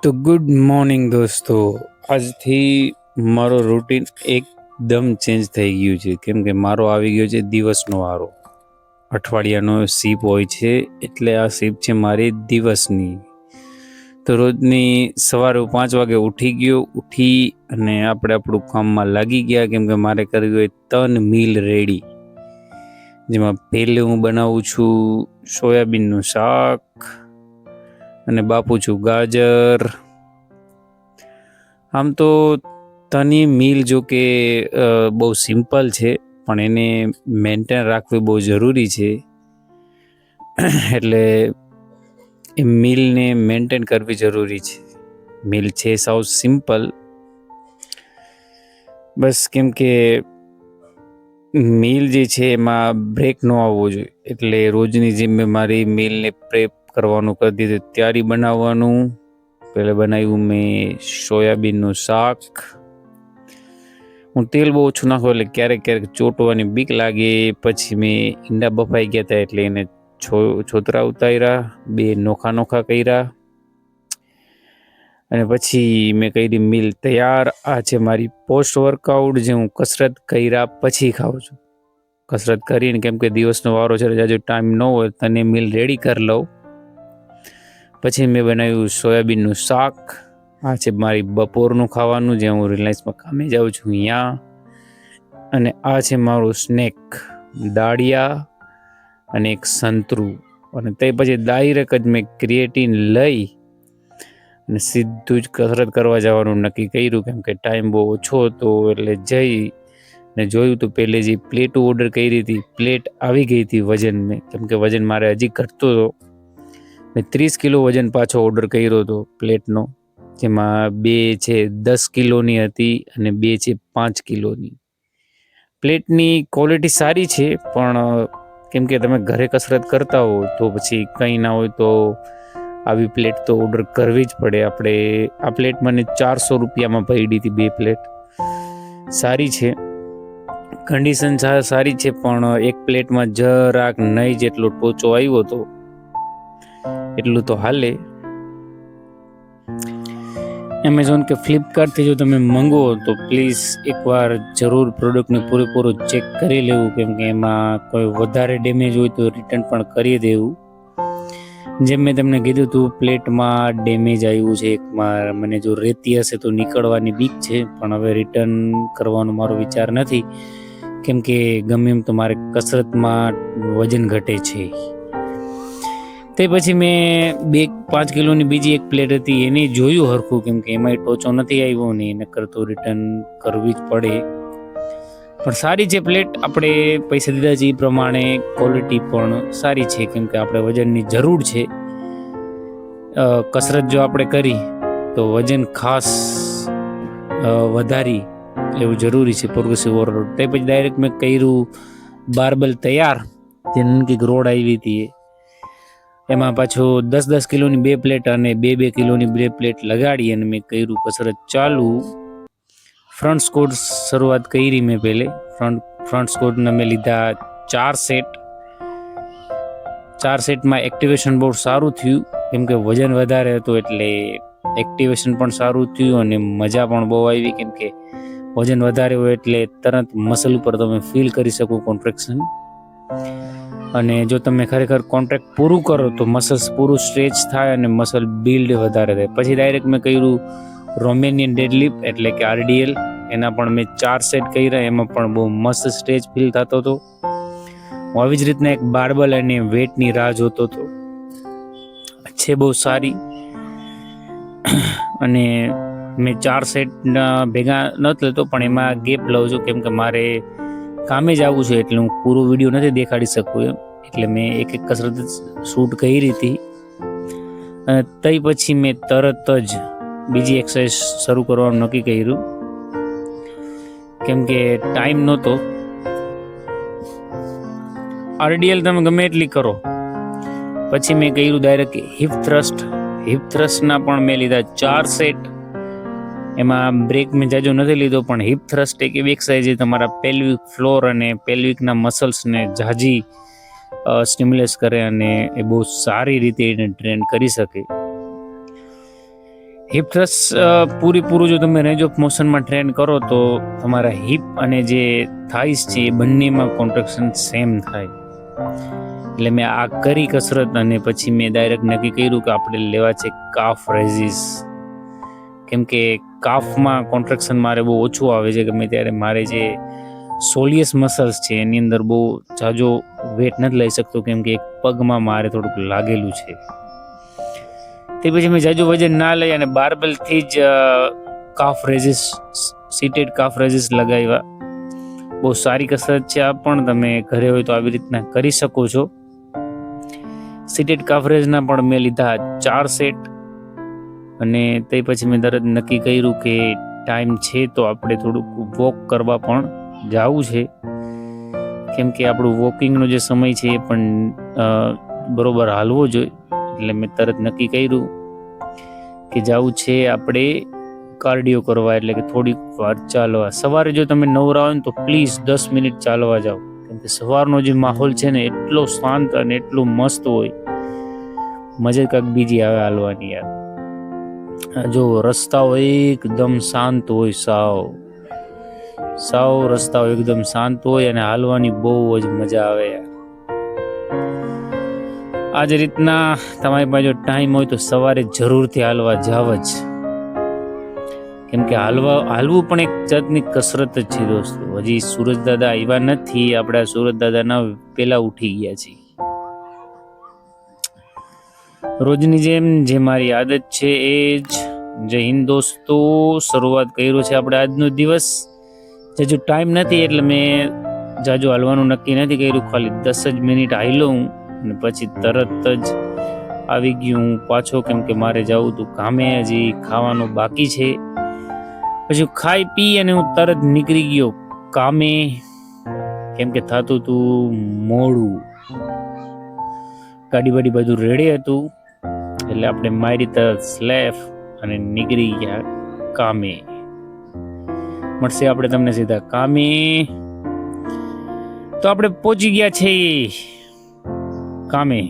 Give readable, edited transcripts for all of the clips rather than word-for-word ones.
તો good morning દોસ્તો. આજથી મારો રૂટીન એકદમ ચેન્જ થઈ ગયું છે, કેમ કે મારો આવી ગયો છે દિવસનો વારો. અઠવાડિયાનો શિપ હોય છે, એટલે આ શિપ છે મારી દિવસની. તો રોજની સવારે 5 વાગે ઉઠી અને આપણે આપણું કામમાં લાગી ગયા, કેમ કે મારે કરવી હોય 3 મીલ રેડી. જેમાં પહેલે હું બનાવું છું સોયાબીનનું શાક અને બાપુ છું ગાજર. આમ તો તની મીલ જો કે બહુ સિમ્પલ છે, પણ એને મેન્ટેન રાખવી બહુ જરૂરી છે. એટલે એ મીલને મેન્ટેન કરવી જરૂરી છે. મીલ છે સાવ સિમ્પલ, બસ કેમ કે મીલ જે છે એમાં બ્રેક ન આવવો જોઈએ. એટલે રોજની જેમ મેં મારી મીલને પ્રેપ કરવાનું કરી દીધું. તૈયારી બનાવવાનું પહેલાં બનાવ્યું મેં સોયાબીનનું શાક. હું તેલ બહુ ઓછું નાખું, એટલે ક્યારેક ચોંટવાની બીક લાગે. પછી મેં ઈંડા બફાઈ ગયા હતા, એટલે એને છોતરા ઉતાર્યા, 2 નોખા કર્યા અને પછી મેં કરી મીલ તૈયાર. આ છે મારી પોસ્ટ વર્કઆઉટ, જે હું કસરત કર્યા પછી ખાઉં છું. કસરત કરીને, કેમ કે દિવસનો વારો છે, જાજો ટાઈમ ન હોય, તને મીલ રેડી કરી લઉં. પછી મેં બનાવ્યું સોયાબીનનું શાક. આ છે મારી બપોરનું ખાવાનું, જ્યાં હું રિલાયન્સમાં કામે જાઉં છું અહીંયા. અને આ છે મારું સ્નેક, દાળિયા અને એક સંતરું. અને તે પછી ડાયરેક્ટ જ મેં ક્રિએટીન લઈ અને સીધું જ કસરત કરવા જવાનું નક્કી કર્યું, કેમ કે ટાઈમ બહુ ઓછો હતો. એટલે જઈ ને જોયું તો પહેલે જે પ્લેટ ઓર્ડર કરી હતી, પ્લેટ આવી ગઈ હતી વજન મેં, કેમ કે વજન મારે હજી ઘટતો હતો. મેં 30 કિલો વજન પાછો ઓર્ડર કર્યો હતો પ્લેટનો, જેમાં 2 છે 10 કિલોની હતી અને 2 છે 5 કિલોની. પ્લેટની ક્વોલિટી સારી છે, પણ કેમ કે તમે ઘરે કસરત કરતા હો તો પછી કંઈ ના હોય તો આવી પ્લેટ તો ઓર્ડર કરવી જ પડે. આપણે આ પ્લેટ મને 400 રૂપિયામાં પડી હતી. 2 પ્લેટ સારી છે, કન્ડિશન સારી છે, પણ એક પ્લેટમાં જરાક નહીં જેટલો ટોચો આવ્યો હતો, એટલું તો હાલે. એમેઝોન કે ફ્લિપકાર્ટથી જો તમે મંગાવો તો પ્લીઝ એકવાર જરૂર પ્રોડક્ટને પૂરેપૂરું ચેક કરી લેવું, કેમ કે એમાં કોઈ વધારે ડેમેજ હોય તો રિટર્ન પણ કરી દેવું. જેમ મેં તમને કીધું હતું, પ્લેટમાં ડેમેજ આવ્યું છે એકમાં. મને જો રહેતી હશે તો નીકળવાની બીક છે, પણ હવે રિટર્ન કરવાનો મારો વિચાર નથી, કેમ કે ગમે એમ તો મારે કસરતમાં વજન ઘટે છે. તે પછી મેં 5 કિલોની બીજી એક પ્લેટ હતી, એને જોયું હરખું, કેમ કે એમાંય ટોચો નથી આવ્યો ને એને કરતો રિટર્ન કરવી જ પડે. પણ સારી છે પ્લેટ, આપણે પૈસા દીધા છે એ પ્રમાણે ક્વોલિટી પણ સારી છે, કેમ કે આપણે વજનની જરૂર છે. કસરત જો આપણે કરી તો વજન ખાસ વધારી એવું જરૂરી છે, પ્રોગ્રેસિવ ઓવરલોડ. તે પછી ડાયરેક્ટ મેં કર્યું બારબલ તૈયાર, જે નનકી રોડ આવી હતી. એમાં પાછું 10 કિલોની 2 પ્લેટ અને 2 કિલોની 2 પ્લેટ લગાડી અને મેં કર્યું કસરત ચાલુ. ફ્રન્ટ સ્કોટ શરૂઆત કરી મેં પહેલે. ફ્રન્ટ સ્કોટના મેં લીધા 4 સેટ. 4 સેટમાં એક્ટિવેશન બહુ સારું થયું, કેમ કે વજન વધારે હતું, એટલે એક્ટિવેશન પણ સારું થયું અને મજા પણ બહુ આવી, કેમ કે વજન વધારે હોય એટલે તરત મસલ ઉપર તમે ફીલ કરી શકો કોન્ટ્રેક્શન. અને જો તમે ખરેખર કોન્ટ્રાક્ટ પૂરું કરો તો મસલ્સ પૂરું સ્ટ્રેચ થાય અને મસલ બિલ્ડ વધારે થાય. પછી ડાયરેક્ટ મેં કર્યું રોમેનિયન ડેડલિફ્ટ, એટલે કે RDL. એના પણ મેં 4 સેટ કર્યા, એમાં પણ બહુ મસ્ત સ્ટ્રેચ ફીલ થતો હતો. હું આવી જ રીતના એક બારબલ અને વેટની રાહ જોતો હતો, છે બહુ સારી. અને મેં 4 સેટના ભેગા નથી લેતો, પણ એમાં ગેપ લઉં છું, કેમ કે મારે કામે જ આવું છે, એટલે હું પૂરો વિડીયો નથી દેખાડી શકું એમ. એટલે મેં એક કસરત શૂટ કરી હતી. અને તે પછી મેં તરત જ બીજી એક્સરસાઇઝ શરૂ કરવાનું નક્કી કર્યું, કેમ કે ટાઈમ નહોતો. RDL તમે ગમે એટલી કરો. પછી મેં કર્યું ડાયરેક્ટ હિપ થ્રસ્ટ. હિપ થ્રસ્ટના પણ મેં લીધા 4 સેટ. એમાં બ્રેક મેં જાજો નથી લીધો, પણ હિપ થ્રસ્ટ એક એવી એક્સરસાઇઝ છે તમારા પેલ્વિક ફ્લોર અને પેલ્વિકના મસલ્સને જાજી સ્ટિમ્યુલેટ કરે અને એ બહુ સારી રીતે એને ટ્રેન કરી શકે. હિપ થ્રસ્ટ પૂરેપૂરું જો તમે રેન્જ ઓફ મોશનમાં ટ્રેન કરો તો તમારા હિપ અને જે થાઈસ છે એ બંનેમાં કોન્ટ્રેક્શન સેમ થાય. એટલે મેં આ કરી કસરત અને પછી મેં ડાયરેક્ટ નક્કી કર્યું કે આપણે લેવા છે કાફ રેઝિસ. કેમ કે કાફમાં કોન્ટ્રેક્શન મારે બહુ ઓછું આવે છે. ગમે ત્યારે મારે જે સોલિયસ મસલ્સ છે એની અંદર બહુ જાજો વેટ નથી લઈ શકતો, કેમ કે એક પગમાં મારે થોડુંક લાગેલું છે. તે પછી મેં જાજુ વજન ના લઈ અને બારબેલથી જ કાફ રેઝિસ, સીટેડ કાફ રેઝિસ લગાવ્યા. બહુ સારી કસરત છે. આ પણ તમે ઘરે હોય તો આવી રીતના કરી શકો છો. સીટેડ કાફ રેઝના પણ મેં લીધા 4 સેટ અને તે પછી મેં તરત નક્કી કર્યું કે ટાઈમ છે તો આપણે થોડુંક વોક કરવા પણ જવું છે. કેમ કે આપણું વોકિંગનો જે સમય છે એ પણ બરોબર હાલવો જોઈએ. એટલે મેં તરત નક્કી કર્યું કે જવું છે આપણે કાર્ડિયો કરવા, એટલે કે થોડીક વાર ચાલવા. સવારે જો તમે નવરા હોય ને તો પ્લીઝ 10 મિનિટ ચાલવા જાઓ. કેમ કે સવારનો જે માહોલ છે ને એટલો શાંત અને એટલો મસ્ત હોય, મજા કાંઈક બીજી આવે હાલવાની યાર. જો રસ્તાઓ એકદમ શાંત હોય, સાવ રસ્તાઓ એકદમ શાંત હોય અને હાલવાની બહુ જ મજા આવે યાર. આ જ રીતના તમારી પાસે ટાઈમ હોય તો સવારે જરૂરથી હાલવા જાવ જ. કેમ કે હાલવું પણ એક જાતની કસરત જ છે દોસ્તો. હજી સુરજ દાદા આવ્યા નથી, આપણે સુરજ દાદાના પેલા ઉઠી ગયા છીએ. રોજની જેમ જે મારી આદત છે એ જ. જય હિન્દ દોસ્તો. શરૂઆત કર્યો છે આપણે આજનો દિવસ. જો ટાઈમ નથી એટલે મેં જાજુ હાલવાનું નક્કી નથી કર્યું. ખાલી 10 જ મિનિટ હાલ્યો હું અને પછી તરત જ આવી ગયું હું પાછો. કેમ કે મારે જવું હતું કામે, હજી ખાવાનું બાકી છે. પછી ખાઈ પી અને હું તરત નીકળી ગયો કામે. કેમ કે થતું હતું મોડું, ગાડી બાડી બધું રેડી હતું. એટલે આપણે મારી તરફ સ્લેફ અને નીકળી ગયા કામે. મળશે આપણે તમને સીધા કામે. તો આપણે પહોંચી ગયા છે કામે.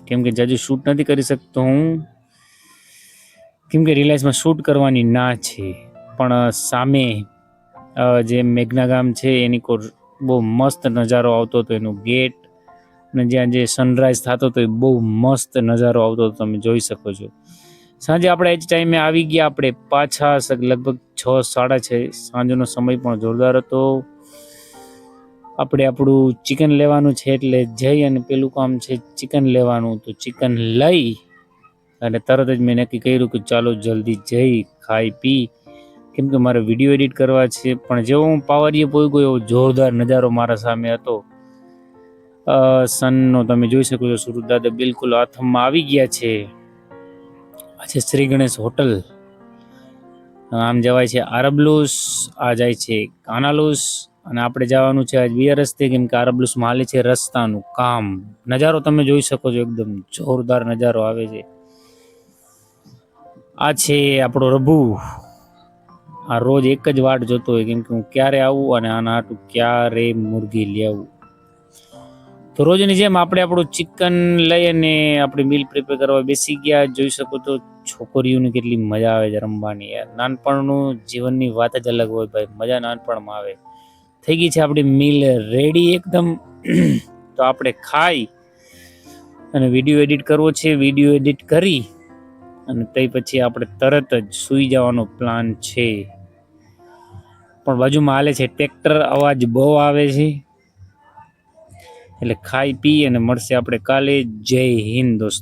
કેમ કે જાજુ શૂટ નથી કરી શકતો હું, કેમ કે રિલાયન્સમાં શૂટ કરવાની ના છે. પણ સામે જે મેઘના ગામ છે એની કોર બહુ મસ્ત નજારો આવતો હતો. એનું ગેટ અને જ્યાં જે સનરાઈઝ થતો હતો એ બહુ મસ્ત નજારો આવતો હતો, તમે જોઈ શકો છો. સાંજે આપણે એ જ ટાઈમે આવી ગયા આપણે પાછા. લગભગ 6-6:30 સાંજનો સમય પણ જોરદાર હતો. આપણે આપણું ચિકન લેવાનું છે એટલે જઈ અને પેલું કામ છે ચિકન લેવાનું. તો ચિકન લઈ અને તરત જ મેં નક્કી કર્યું કે ચાલો જલ્દી જઈ ખાઈ પી. કેમ કે મારે વિડીયો એડિટ કરવા છે. પણ જેવો હું પાવરીએ પહોંચ્યો એવો જોરદાર નજારો મારા સામે હતો. સનનો તમે જોઈ શકો છો. સુરત દાદા બિલકુલ આથમમાં આવી ગયા છે. આ છે શ્રી ગણેશ હોટલ. આમ જવાય છે આરબલુસ, આ જાય છે કાનાલુસ અને આપણે જવાનું છે આજ બીજા રસ્તે. કેમ કે આરબલુસમાં હાલે છે રસ્તાનું કામ. નજારો તમે જોઈ શકો છો, એકદમ જોરદાર નજારો આવે છે. આ છે આપણો રઘુ. આ રોજ એક જ વાટ જોતો હોય, કેમ કે હું ક્યારે આવું અને આના હાટું ક્યારે મુરગી લઈ આવું. તો રોજની જેમ આપણે આપણું ચિકન લઈ અને આપણી મીલ પ્રિપેર કરવા બેસી ગયા. જોઈ શકો તો છોકરીઓને કેટલી મજા આવે છે રમવાની યાર. નાનપણનું જીવનની વાત જ અલગ હોય ભાઈ, મજા નાનપણમાં આવે. થઈ ગઈ છે આપણી મીલ રેડી એકદમ. તો આપણે ખાઈ અને વિડીયો એડિટ કરવો છે. વિડીયો એડિટ કરી અને તે પછી આપણે તરત જ સૂઈ જવાનો પ્લાન છે. પણ બાજુમાં હાલે છે ટ્રેક્ટર, અવાજ બહુ આવે છે. એટલે ખાઈ પી અને મળશે આપણે કાલે. જય હિન્દ દોસ્તો.